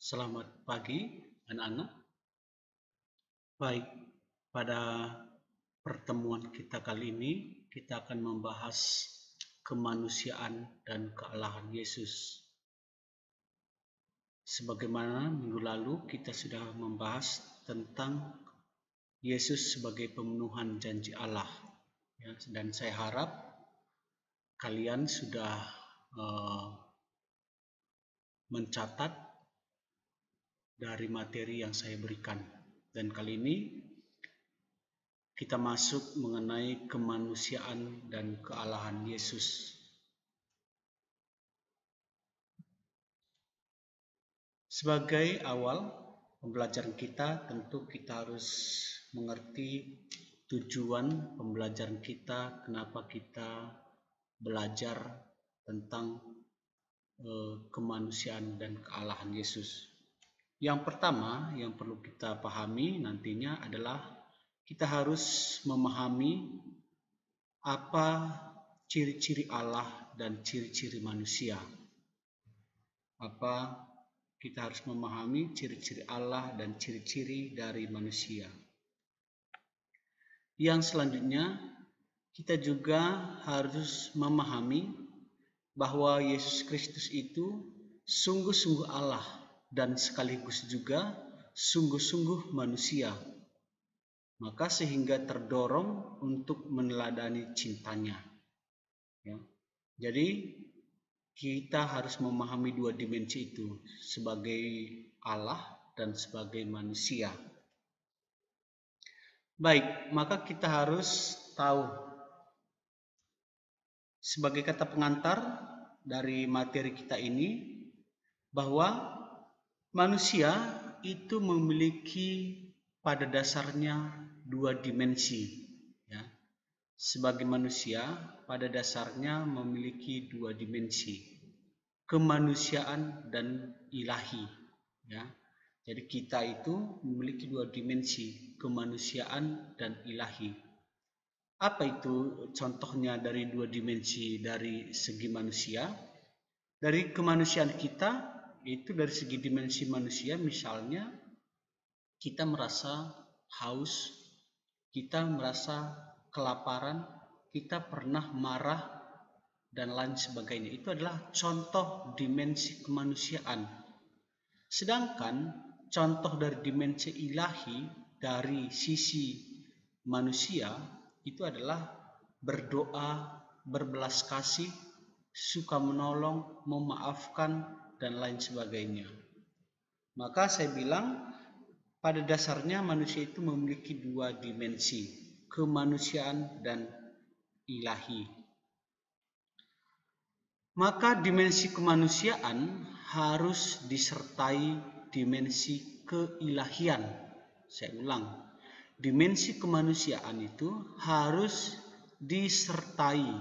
Selamat pagi, anak-anak. Baik, pada pertemuan kita kali ini, kita akan membahas kemanusiaan dan kealahan Yesus. Sebagaimana minggu lalu kita sudah membahas tentang Yesus sebagai pemenuhan janji Allah. Dan saya harap kalian sudah mencatat dari materi yang saya berikan. Dan kali ini kita masuk mengenai kemanusiaan dan kealahan Yesus. Sebagai awal pembelajaran kita, tentu kita harus mengerti tujuan pembelajaran kita, kenapa kita belajar tentang kemanusiaan dan kealahan Yesus. Yang pertama yang perlu kita pahami nantinya adalah kita harus memahami apa ciri-ciri Allah dan ciri-ciri manusia. Kita harus memahami ciri-ciri Allah dan ciri-ciri dari manusia. Yang selanjutnya, kita juga harus memahami bahwa Yesus Kristus itu sungguh-sungguh Allah dan sekaligus juga sungguh-sungguh manusia. Maka sehingga terdorong untuk meneladani cintanya. Jadi kita harus memahami dua dimensi itu, sebagai Allah dan sebagai manusia. Baik, maka kita harus tahu sebagai kata pengantar dari materi kita ini bahwa manusia itu memiliki pada dasarnya dua dimensi. Sebagai manusia pada dasarnya memiliki dua dimensi, kemanusiaan dan ilahi. Jadi kita itu memiliki dua dimensi, kemanusiaan dan ilahi. Apa itu contohnya dari dua dimensi dari segi manusia? Dari kemanusiaan kita, itu dari segi dimensi manusia, misalnya kita merasa haus, kita merasa kelaparan, kita pernah marah, dan lain sebagainya. Itu adalah contoh dimensi kemanusiaan. Sedangkan contoh dari dimensi ilahi dari sisi manusia itu adalah berdoa, berbelas kasih, suka menolong, memaafkan, dan lain sebagainya. Maka saya bilang pada dasarnya manusia itu memiliki dua dimensi, kemanusiaan dan ilahi. Maka dimensi kemanusiaan harus disertai dimensi keilahian. Saya ulang, dimensi kemanusiaan itu harus disertai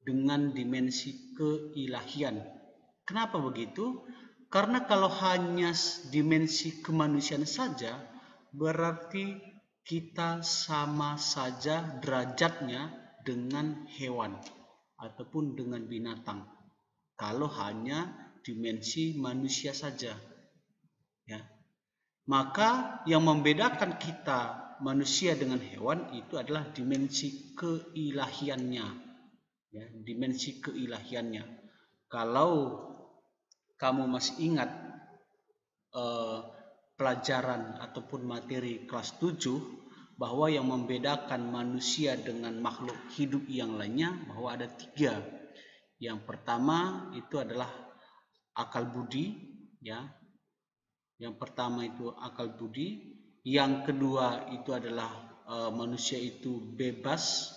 dengan dimensi keilahian. Kenapa begitu? Karena kalau hanya dimensi kemanusiaan saja, berarti kita sama saja derajatnya dengan hewan ataupun dengan binatang. Kalau hanya dimensi manusia saja, maka yang membedakan kita manusia dengan hewan itu adalah dimensi keilahiannya, dimensi keilahiannya. Kalau kamu masih ingat pelajaran ataupun materi kelas 7, bahwa yang membedakan manusia dengan makhluk hidup yang lainnya bahwa ada 3. Yang pertama itu adalah akal budi, Yang pertama itu akal budi, yang kedua itu adalah manusia itu bebas,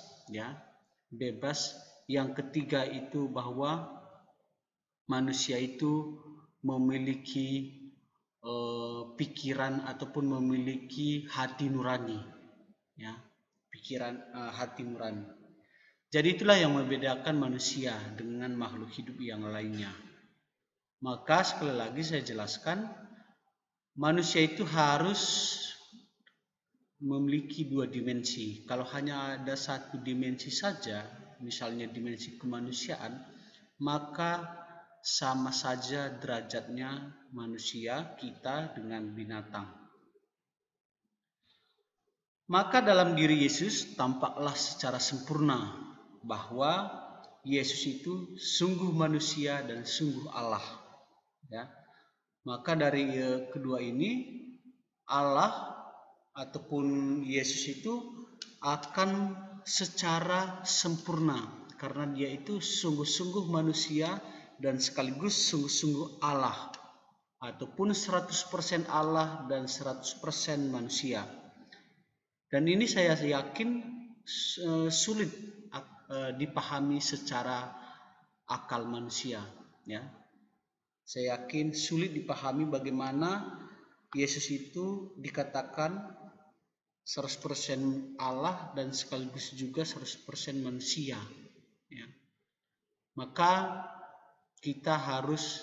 bebas. Yang ketiga itu bahwa manusia itu memiliki pikiran ataupun memiliki hati nurani, hati nurani. Jadi itulah yang membedakan manusia dengan makhluk hidup yang lainnya. Maka sekali lagi saya jelaskan, manusia itu harus memiliki dua dimensi. Kalau hanya ada satu dimensi saja, misalnya dimensi kemanusiaan, maka sama saja derajatnya manusia kita dengan binatang. Maka dalam diri Yesus tampaklah secara sempurna bahwa Yesus itu sungguh manusia dan sungguh Allah. Ya. Maka dari kedua ini, Allah ataupun Yesus itu akan secara sempurna karena dia itu sungguh-sungguh manusia dan sekaligus sungguh-sungguh Allah, ataupun 100% Allah dan 100% manusia. Dan ini saya yakin sulit dipahami secara akal manusia, ya. Saya yakin sulit dipahami bagaimana Yesus itu dikatakan 100% Allah dan sekaligus juga 100% manusia, ya. Maka kita harus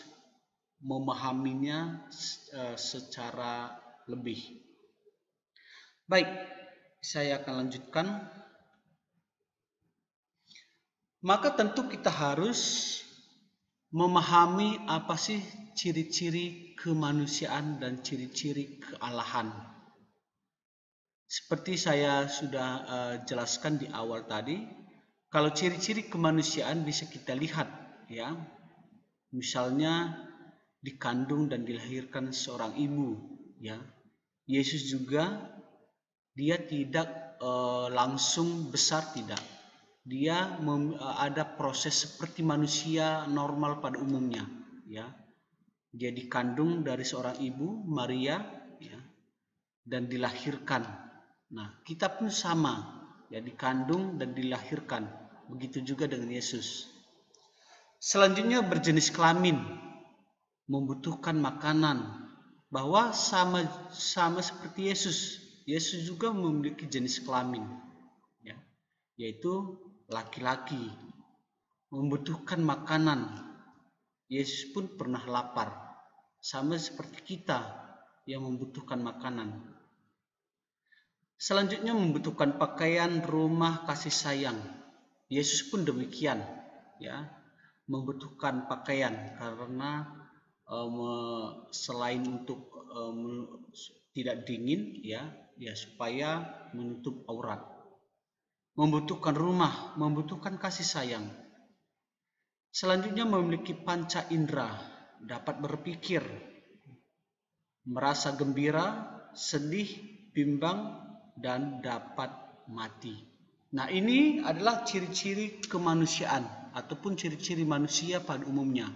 memahaminya secara lebih. Baik, saya akan lanjutkan. Maka tentu kita harus memahami apa sih ciri-ciri kemanusiaan dan ciri-ciri kealahan. Seperti saya sudah jelaskan di awal tadi, kalau ciri-ciri kemanusiaan bisa kita lihat, ya. Misalnya dikandung dan dilahirkan seorang ibu, ya. Yesus juga dia tidak langsung besar, tidak. Dia ada proses seperti manusia normal pada umumnya, ya. Dia dikandung dari seorang ibu Maria, ya, dan dilahirkan. Nah, kita pun sama, ya, dikandung dan dilahirkan. Begitu juga dengan Yesus. Selanjutnya berjenis kelamin, membutuhkan makanan, bahwa sama seperti Yesus. Yesus juga memiliki jenis kelamin, ya, yaitu laki-laki, membutuhkan makanan. Yesus pun pernah lapar, sama seperti kita yang membutuhkan makanan. Selanjutnya membutuhkan pakaian, rumah, kasih sayang. Yesus pun demikian, ya, membutuhkan pakaian karena selain untuk tidak dingin, ya, supaya menutup aurat. Membutuhkan rumah, membutuhkan kasih sayang. Selanjutnya memiliki panca indera, dapat berpikir, merasa gembira, sedih, bimbang, dan dapat mati. Nah, ini adalah ciri-ciri kemanusiaan ataupun ciri-ciri manusia pada umumnya.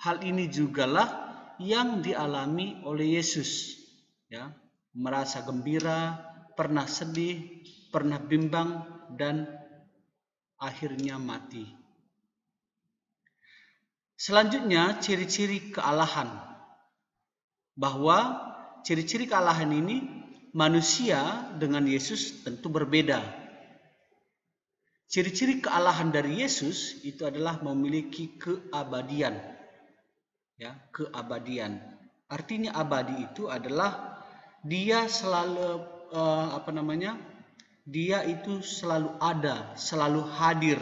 Hal ini jugalah yang dialami oleh Yesus, ya, merasa gembira, pernah sedih, pernah bimbang, dan akhirnya mati. Selanjutnya ciri-ciri kealahan, bahwa ciri-ciri kealahan ini manusia dengan Yesus tentu berbeda. Ciri-ciri kealahan dari Yesus itu adalah memiliki keabadian, ya, keabadian. Artinya abadi itu adalah dia selalu dia itu selalu ada, selalu hadir,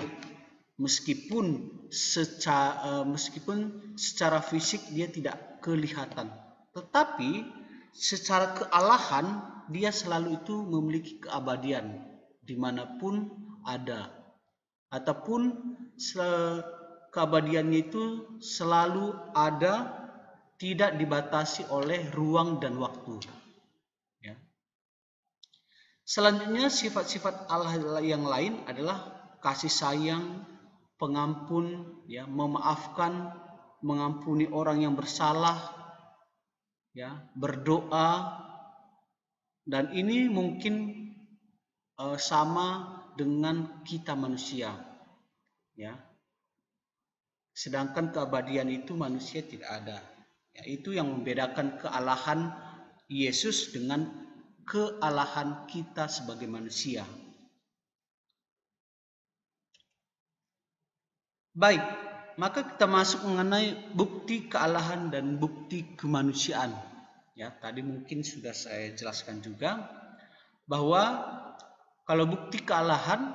meskipun secara fisik dia tidak kelihatan, tetapi secara kealahan dia selalu itu memiliki keabadian dimanapun ada, ataupun keabadiannya itu selalu ada, tidak dibatasi oleh ruang dan waktu, ya. Selanjutnya sifat-sifat Allah yang lain adalah kasih sayang, pengampun, ya, memaafkan, mengampuni orang yang bersalah, ya, berdoa. Dan ini mungkin sama dengan kita manusia, ya. Sedangkan keabadian itu manusia tidak ada. Ya, itu yang membedakan kealahan Yesus dengan kealahan kita sebagai manusia. Baik, maka kita masuk mengenai bukti kealahan dan bukti kemanusiaan. Ya, tadi mungkin sudah saya jelaskan juga bahwa kalau bukti kealahan,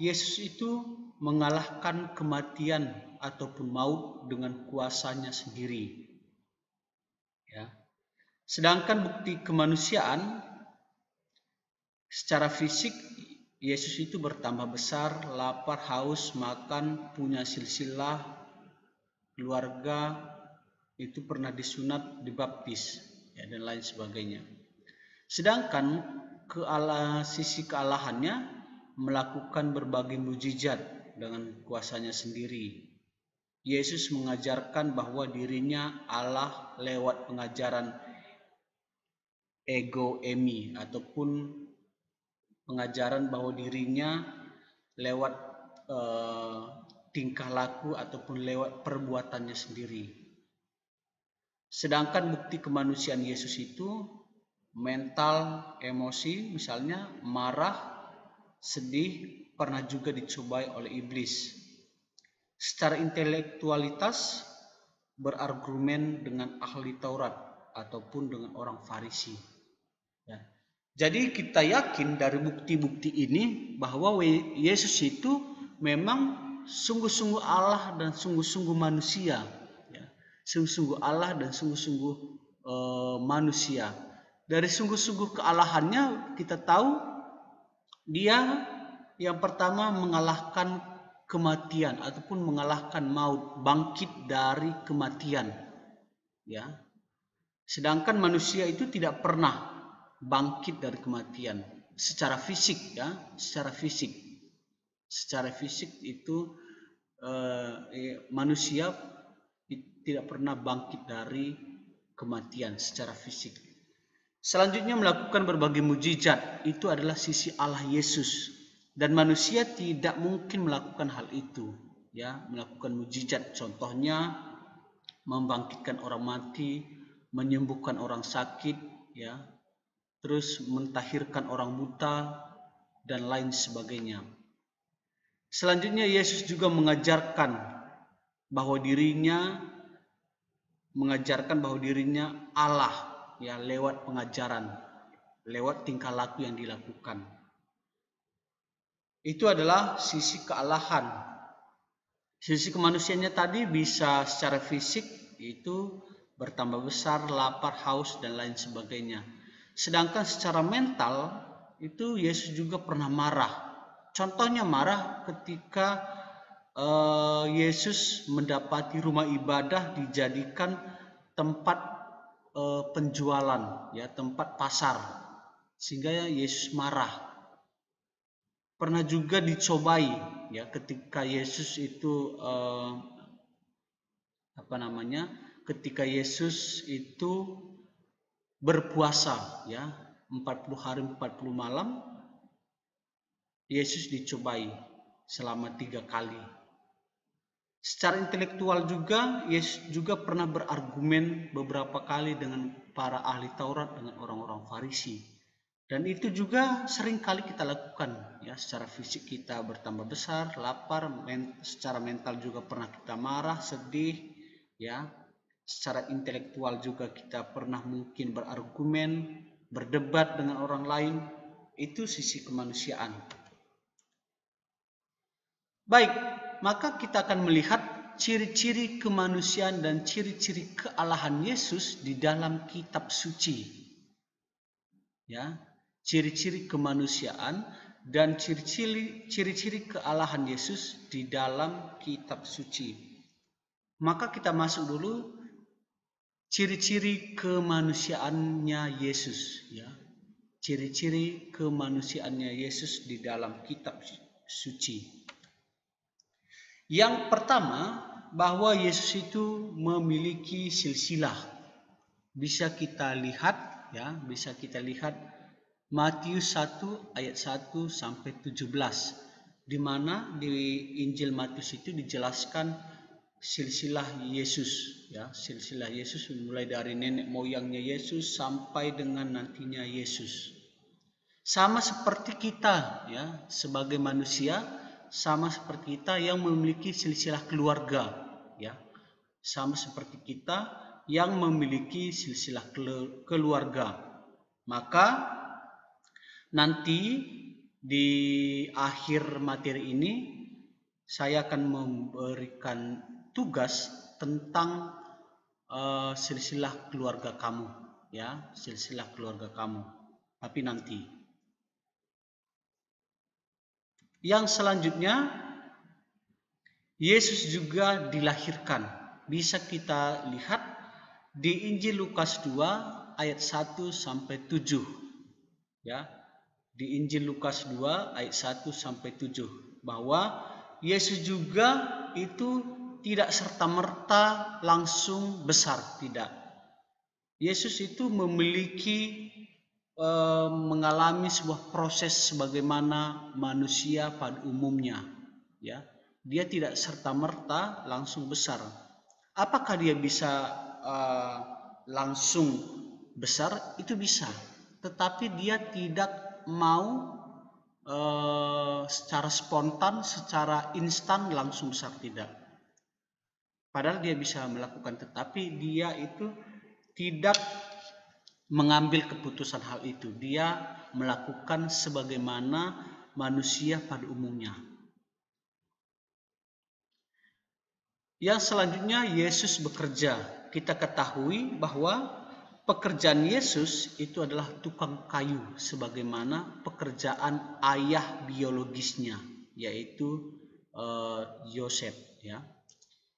Yesus itu mengalahkan kematian ataupun maut dengan kuasanya sendiri. Ya. Sedangkan bukti kemanusiaan secara fisik, Yesus itu bertambah besar, lapar, haus, makan, punya silsilah, keluarga, itu pernah disunat, dibaptis, ya, dan lain sebagainya. Sedangkan sisi kealahannya melakukan berbagai mujizat dengan kuasanya sendiri. Yesus mengajarkan bahwa dirinya Allah lewat pengajaran ego emi, ataupun pengajaran bahwa dirinya lewat tingkah laku ataupun lewat perbuatannya sendiri. Sedangkan bukti kemanusiaan Yesus itu mental, emosi, misalnya marah, sedih, pernah juga dicobai oleh iblis. Secara intelektualitas berargumen dengan ahli Taurat ataupun dengan orang Farisi. Ya. Jadi kita yakin dari bukti-bukti ini bahwa Yesus itu memang sungguh-sungguh Allah dan sungguh-sungguh manusia. Ya. Sungguh-sungguh Allah dan sungguh-sungguh manusia. Dari sungguh-sungguh kealahannya kita tahu dia yang pertama mengalahkan kematian ataupun mengalahkan maut, bangkit dari kematian. Ya. Sedangkan manusia itu tidak pernah bangkit dari kematian secara fisik, ya, secara fisik itu manusia tidak pernah bangkit dari kematian secara fisik. Selanjutnya melakukan berbagai mujizat, itu adalah sisi Allah Yesus, dan manusia tidak mungkin melakukan hal itu, ya, melakukan mujizat, contohnya membangkitkan orang mati, menyembuhkan orang sakit, ya, terus mentahirkan orang buta, dan lain sebagainya. Selanjutnya Yesus juga mengajarkan bahwa dirinya Allah, ya, lewat pengajaran, lewat tingkah laku yang dilakukan. Itu adalah sisi kealahan. Sisi kemanusiaannya tadi bisa secara fisik itu bertambah besar, lapar, haus, dan lain sebagainya. Sedangkan secara mental itu Yesus juga pernah marah. Contohnya marah ketika Yesus mendapati rumah ibadah dijadikan tempat penjualan, ya, tempat pasar, sehingga ketika marah. Pernah juga dicobai, ya, ketika Yesus itu ketika Yesus itu berpuasa, ya, 40 hari 40 malam, Yesus dicobai selama 3 kali. Secara intelektual juga Yesus juga pernah berargumen beberapa kali dengan para ahli Taurat, dengan orang-orang Farisi. Dan itu juga sering kali kita lakukan, ya, secara fisik kita bertambah besar, lapar, secara mental juga pernah kita marah, sedih, ya. Secara intelektual juga kita pernah mungkin berargumen, berdebat dengan orang lain. Itu sisi kemanusiaan. Baik, maka kita akan melihat ciri-ciri kemanusiaan dan ciri-ciri kealahan Yesus di dalam kitab suci. Ya, ciri-ciri kemanusiaan dan ciri-ciri kealahan Yesus di dalam kitab suci. Maka kita masuk dulu ciri-ciri kemanusiaannya Yesus, ya. Ciri-ciri kemanusiaannya Yesus di dalam kitab suci. Yang pertama, bahwa Yesus itu memiliki silsilah. Bisa kita lihat, ya, Matius 1 ayat 1 sampai 17, di mana di Injil Matius itu dijelaskan silsilah Yesus, ya, silsilah Yesus mulai dari nenek moyangnya Yesus sampai dengan nantinya Yesus. Sama seperti kita, ya, sebagai manusia, sama seperti kita yang memiliki silsilah keluarga, ya. Sama seperti kita yang memiliki silsilah keluarga. Maka nanti di akhir materi ini saya akan memberikan tugas tentang silsilah keluarga kamu, ya, silsilah keluarga kamu. Tapi nanti. Yang selanjutnya, Yesus juga dilahirkan. Bisa kita lihat di Injil Lukas 2 ayat 1 sampai 7. Ya. Di Injil Lukas 2 ayat 1 sampai 7 bahwa Yesus juga itu tidak serta-merta langsung besar, tidak. Yesus itu memiliki mengalami sebuah proses sebagaimana manusia pada umumnya, ya. Dia tidak serta-merta langsung besar. Apakah dia bisa langsung besar? Itu bisa, tetapi dia tidak mau secara spontan, secara instan langsung besar, tidak. Padahal dia bisa melakukan, tetapi dia itu tidak mengambil keputusan hal itu. Dia melakukan sebagaimana manusia pada umumnya. Yang selanjutnya, Yesus bekerja. Kita ketahui bahwa pekerjaan Yesus itu adalah tukang kayu, sebagaimana pekerjaan ayah biologisnya, yaitu Yosef. Ya.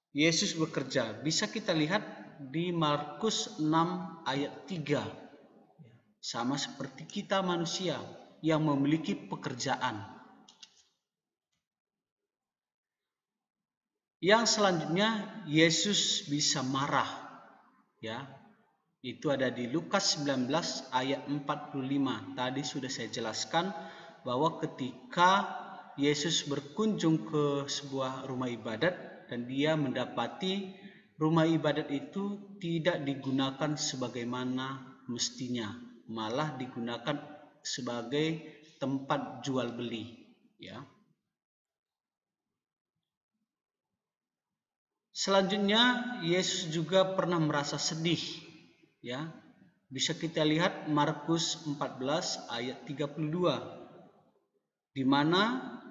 Yesus bekerja. Bisa kita lihat di Markus 6 ayat 3. Sama seperti kita manusia yang memiliki pekerjaan. Yang selanjutnya, Yesus bisa marah. Ya. Itu ada di Lukas 19 ayat 45. Tadi sudah saya jelaskan bahwa ketika Yesus berkunjung ke sebuah rumah ibadat dan dia mendapati rumah ibadat itu tidak digunakan sebagaimana mestinya, malah digunakan sebagai tempat jual beli, ya. Selanjutnya, Yesus juga pernah merasa sedih, ya. Bisa kita lihat Markus 14 ayat 32, di mana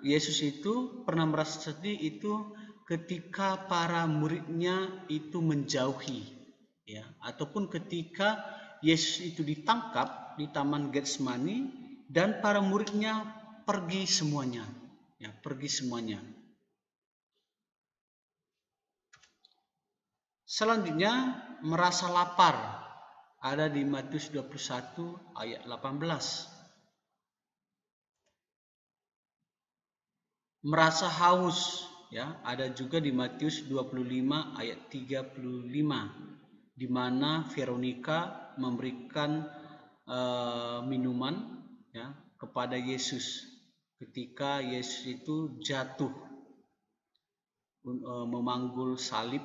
Yesus itu pernah merasa sedih itu ketika para muridnya itu menjauhi, ya, ataupun ketika Yesus itu ditangkap di Taman Getsemani dan para muridnya pergi semuanya, ya, pergi semuanya. Selanjutnya, merasa lapar, ada di Matius 21 ayat 18. Merasa haus, ya, ada juga di Matius 25 ayat 35, di mana Veronika memberikan minuman, ya, kepada Yesus ketika Yesus itu jatuh memanggul salib,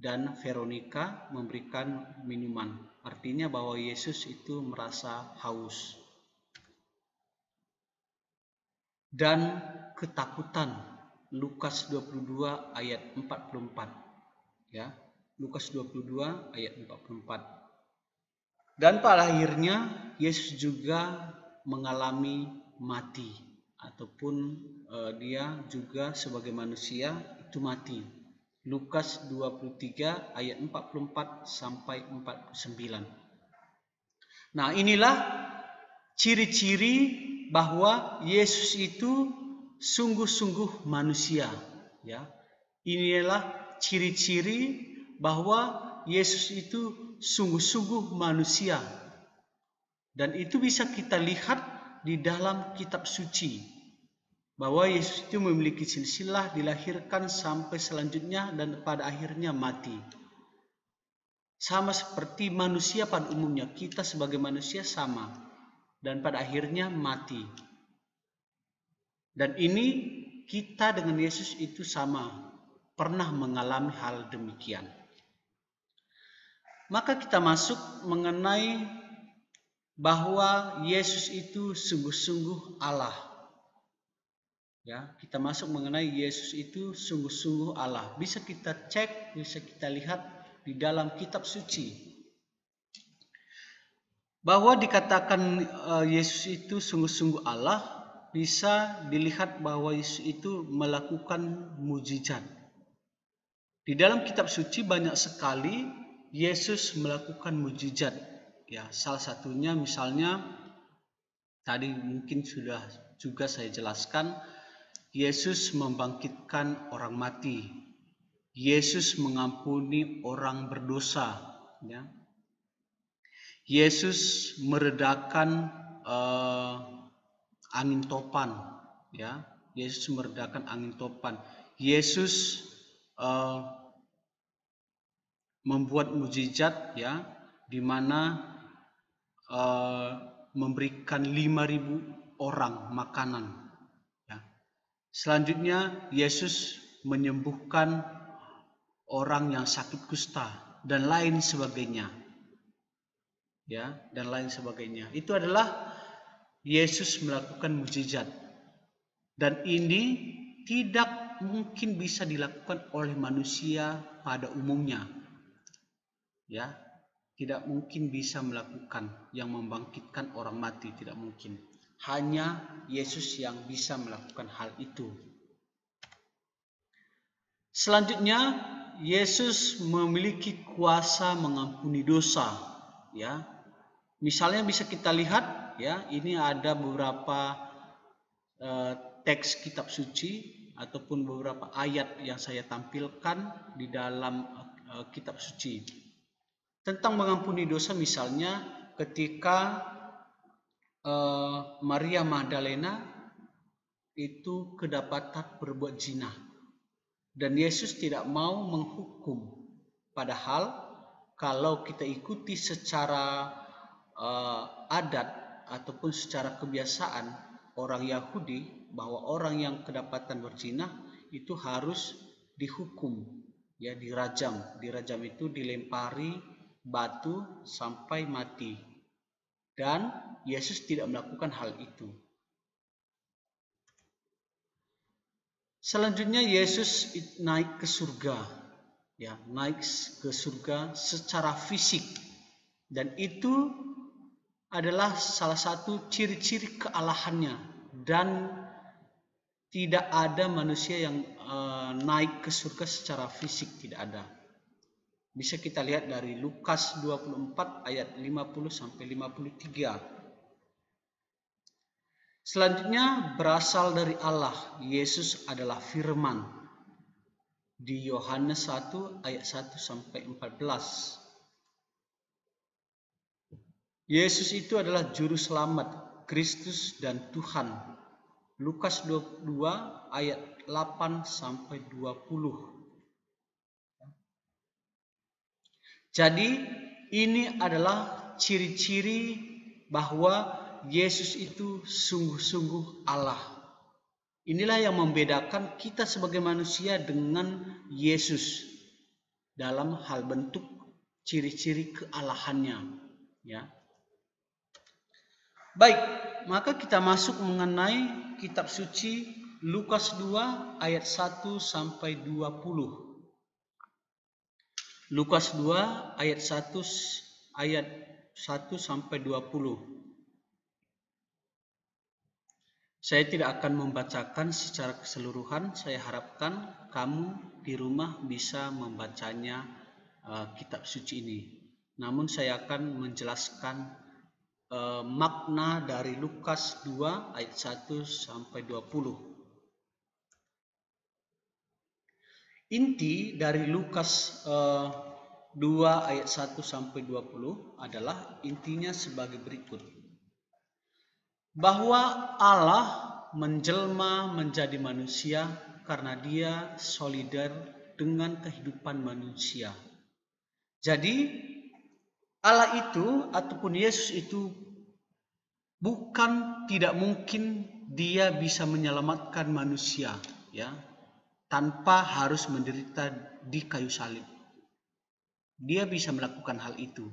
dan Veronika memberikan minuman. Artinya bahwa Yesus itu merasa haus dan ketakutan. Lukas 22 ayat 44, ya. Lukas 22 ayat 44. Dan pada akhirnya Yesus juga mengalami mati, ataupun dia juga sebagai manusia itu mati. Lukas 23 ayat 44 sampai 49. Nah, inilah ciri-ciri bahwa Yesus itu sungguh-sungguh manusia, ya. Inilah ciri-ciri bahwa Yesus itu sungguh-sungguh manusia. Dan itu bisa kita lihat di dalam kitab suci, bahwa Yesus itu memiliki silsilah, dilahirkan sampai selanjutnya dan pada akhirnya mati. Sama seperti manusia pada umumnya, kita sebagai manusia sama, dan pada akhirnya mati. Dan ini kita dengan Yesus itu sama, pernah mengalami hal demikian. Maka kita masuk mengenai bahwa Yesus itu sungguh-sungguh Allah. Ya, kita masuk mengenai Yesus itu sungguh-sungguh Allah. Bisa kita cek, bisa kita lihat di dalam kitab suci bahwa dikatakan Yesus itu sungguh-sungguh Allah. Bisa dilihat bahwa Yesus itu melakukan mujizat, Di dalam kitab suci banyak sekali Yesus melakukan mujizat. Ya, salah satunya misalnya tadi mungkin sudah juga saya jelaskan, Yesus membangkitkan orang mati. Yesus mengampuni orang berdosa, ya. Yesus meredakan angin topan, ya. Yesus meredakan angin topan. Yesus membuat mujizat, ya, di mana memberikan 5.000 orang makanan. Ya. Selanjutnya Yesus menyembuhkan orang yang sakit kusta dan lain sebagainya. Ya, dan lain sebagainya. Itu adalah Yesus melakukan mujizat. Dan ini tidak mungkin bisa dilakukan oleh manusia pada umumnya. Ya, tidak mungkin bisa melakukan yang membangkitkan orang mati, tidak mungkin. Hanya Yesus yang bisa melakukan hal itu. Selanjutnya, Yesus memiliki kuasa mengampuni dosa, ya. Misalnya bisa kita lihat, ya, ini ada beberapa teks kitab suci ataupun beberapa ayat yang saya tampilkan di dalam kitab suci tentang mengampuni dosa. Misalnya ketika Maria Magdalena itu kedapatan berbuat zina dan Yesus tidak mau menghukum, padahal kalau kita ikuti secara adat ataupun secara kebiasaan orang Yahudi, bahwa orang yang kedapatan berzina itu harus dihukum, ya, dirajam. Dirajam itu dilempari batu sampai mati. Dan Yesus tidak melakukan hal itu. Selanjutnya Yesus naik ke surga, ya, naik ke surga secara fisik, dan itu adalah salah satu ciri-ciri kealahannya, dan tidak ada manusia yang naik ke surga secara fisik, tidak ada. Bisa kita lihat dari Lukas 24 ayat 50 sampai 53. Selanjutnya berasal dari Allah. Yesus adalah firman. Di Yohanes 1 ayat 1 sampai 14. Yesus itu adalah juru selamat, Kristus dan Tuhan. Lukas 22 ayat 8 sampai 20. Jadi ini adalah ciri-ciri bahwa Yesus itu sungguh-sungguh Allah. Inilah yang membedakan kita sebagai manusia dengan Yesus dalam hal bentuk ciri-ciri kealahannya, ya. Baik, maka kita masuk mengenai kitab suci Lukas 2 ayat 1 sampai 20. Lukas 2 ayat 1 sampai 20. Saya tidak akan membacakan secara keseluruhan. Saya harapkan kamu di rumah bisa membacanya kitab suci ini. Namun saya akan menjelaskan makna dari Lukas 2 ayat 1 sampai 20. Inti dari Lukas 2 ayat 1 sampai 20 adalah intinya sebagai berikut. Bahwa Allah menjelma menjadi manusia karena dia solidar dengan kehidupan manusia. Jadi Allah itu ataupun Yesus itu bukan tidak mungkin dia bisa menyelamatkan manusia, ya, tanpa harus menderita di kayu salib. Dia bisa melakukan hal itu.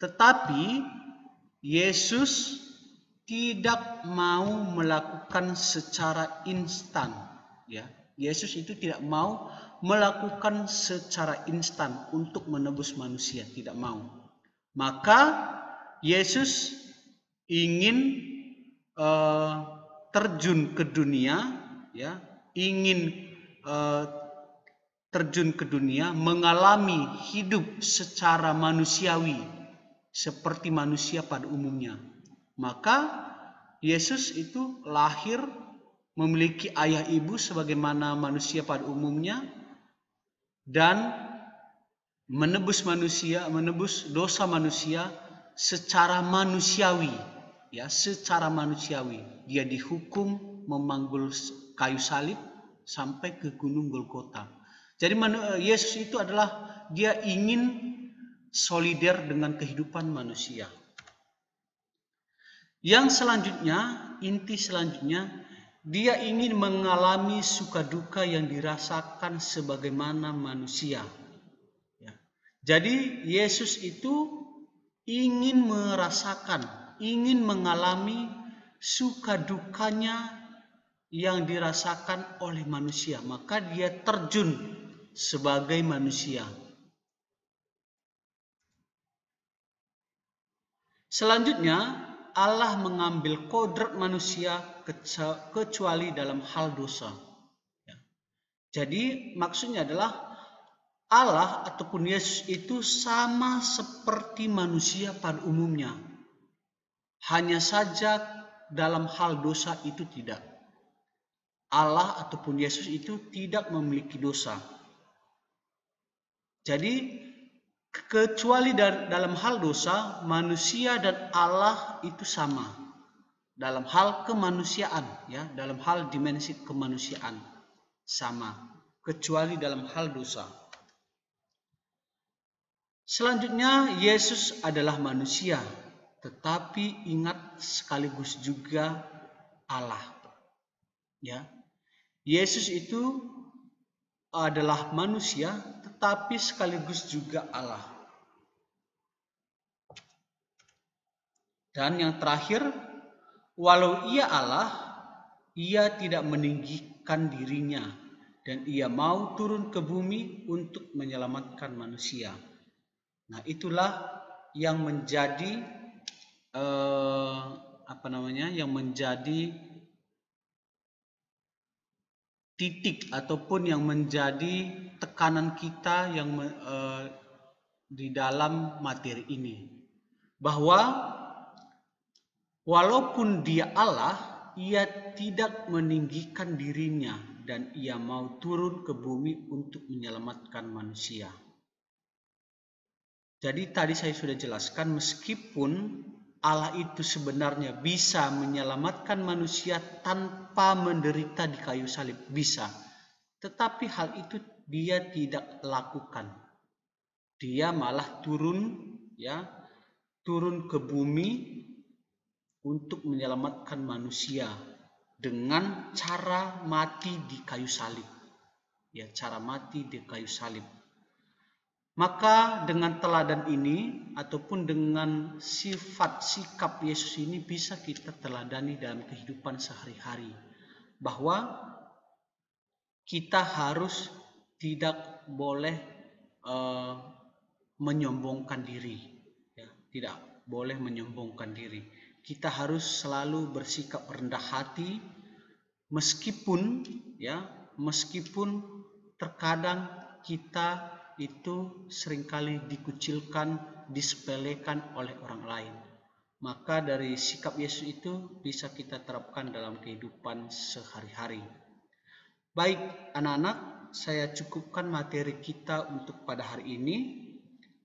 Tetapi Yesus tidak mau melakukan secara instan, ya. Yesus itu tidak mau melakukan secara instan untuk menebus manusia, tidak mau. Maka Yesus ingin terjun ke dunia, ya, ingin terjun ke dunia, mengalami hidup secara manusiawi seperti manusia pada umumnya. Maka Yesus itu lahir memiliki ayah ibu sebagaimana manusia pada umumnya dan menebus dosa manusia secara manusiawi, ya, secara manusiawi. Dia dihukum memanggul kayu salib sampai ke gunung Golgota. Jadi Yesus itu adalah dia ingin solider dengan kehidupan manusia. Yang selanjutnya, inti selanjutnya, dia ingin mengalami suka duka yang dirasakan sebagaimana manusia. Jadi Yesus itu ingin merasakan, ingin mengalami suka dukanya yang dirasakan oleh manusia. Maka dia terjun sebagai manusia. Selanjutnya, Allah mengambil kodrat manusia kecuali dalam hal dosa. Jadi maksudnya adalah Allah ataupun Yesus itu sama seperti manusia pada umumnya. Hanya saja dalam hal dosa itu tidak. Allah ataupun Yesus itu tidak memiliki dosa. Jadi kecuali dalam hal dosa, manusia dan Allah itu sama. Dalam hal kemanusiaan, ya, dalam hal dimensi kemanusiaan sama. Kecuali dalam hal dosa. Selanjutnya, Yesus adalah manusia, tetapi ingat sekaligus juga Allah. Ya, Yesus itu adalah manusia, tetapi sekaligus juga Allah. Dan yang terakhir, walau ia Allah, ia tidak meninggikan dirinya, dan ia mau turun ke bumi untuk menyelamatkan manusia. Nah, itulah yang menjadi yang menjadi titik ataupun yang menjadi tekanan kita yang di dalam materi ini, bahwa walaupun dia Allah, ia tidak meninggikan dirinya dan ia mau turun ke bumi untuk menyelamatkan manusia. Jadi tadi saya sudah jelaskan, meskipun Allah itu sebenarnya bisa menyelamatkan manusia tanpa menderita di kayu salib, bisa. Tetapi hal itu dia tidak lakukan. Dia malah turun ke bumi untuk menyelamatkan manusia dengan cara mati di kayu salib. Ya, cara mati di kayu salib. Maka dengan teladan ini ataupun dengan sifat sikap Yesus ini bisa kita teladani dalam kehidupan sehari-hari, bahwa kita harus tidak boleh menyombongkan diri, ya, tidak boleh menyombongkan diri. Kita harus selalu bersikap rendah hati, meskipun terkadang kita itu seringkali dikucilkan, disepelekan oleh orang lain. Maka dari sikap Yesus itu bisa kita terapkan dalam kehidupan sehari-hari. Baik anak-anak, saya cukupkan materi kita untuk pada hari ini.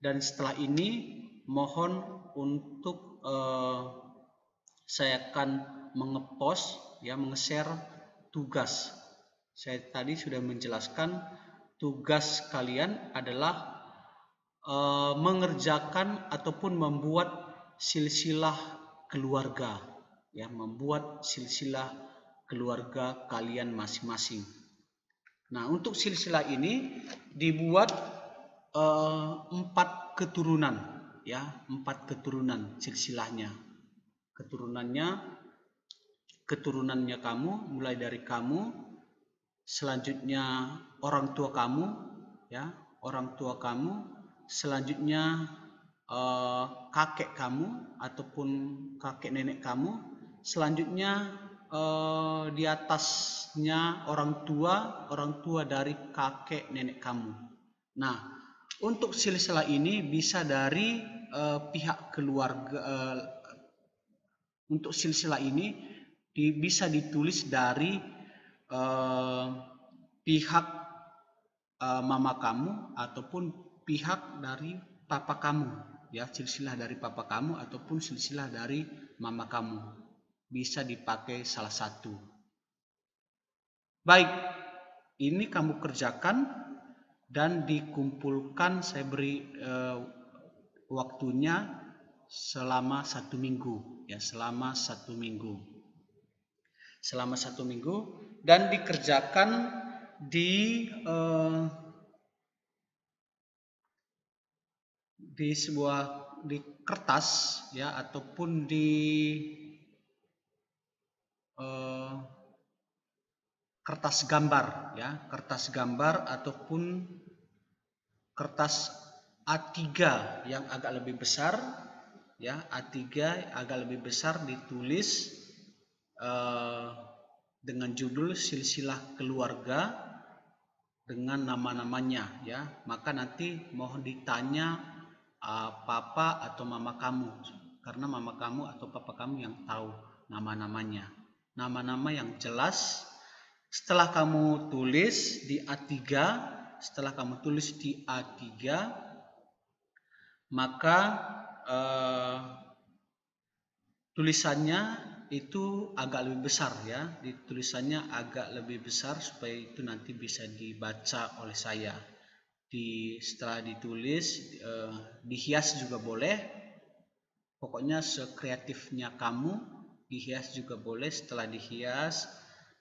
Dan setelah ini mohon untuk saya akan menge-share tugas. Saya tadi sudah menjelaskan tugas kalian adalah mengerjakan ataupun membuat silsilah keluarga, ya, membuat silsilah keluarga kalian masing-masing. Nah, untuk silsilah ini dibuat 4 keturunan, ya, 4 keturunan silsilahnya. Keturunannya kamu, mulai dari kamu, selanjutnya orang tua kamu, ya, selanjutnya kakek kamu ataupun kakek nenek kamu, selanjutnya di atasnya orang tua dari kakek nenek kamu. Nah, untuk silsilah ini bisa dari pihak keluarga. Untuk silsilah ini bisa ditulis dari pihak mama kamu ataupun pihak dari papa kamu, ya, silsilah dari papa kamu ataupun silsilah dari mama kamu, bisa dipakai salah satu. Baik, ini kamu kerjakan dan dikumpulkan. Saya beri waktunya selama 1 minggu, ya, selama 1 minggu, dan dikerjakan di kertas, ya, ataupun di kertas gambar, ya, kertas gambar ataupun kertas A3 yang agak lebih besar, ya, A3 agak lebih besar, ditulis dengan judul silsilah keluarga dengan nama-namanya, ya. Maka nanti mohon ditanya papa atau mama kamu, karena mama kamu atau papa kamu yang tahu nama-namanya, nama-nama yang jelas. Setelah kamu tulis di A3, maka tulisannya itu agak lebih besar, ya, tulisannya agak lebih besar supaya itu nanti bisa dibaca oleh saya. Setelah ditulis, dihias juga boleh, pokoknya sekreatifnya kamu, dihias juga boleh. Setelah dihias,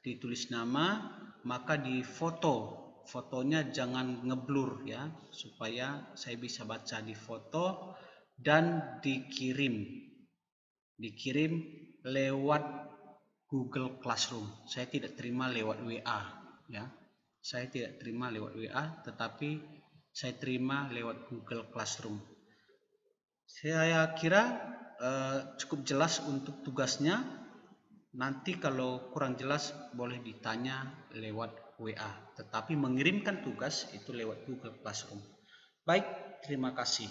ditulis nama, maka fotonya jangan ngeblur, ya, supaya saya bisa baca di foto, dan dikirim lewat Google Classroom. Saya tidak terima lewat WA, ya. Saya tidak terima lewat WA, tetapi saya terima lewat Google Classroom. Saya kira cukup jelas untuk tugasnya. Nanti kalau kurang jelas boleh ditanya lewat WA, tetapi mengirimkan tugas itu lewat Google Classroom. Baik, terima kasih.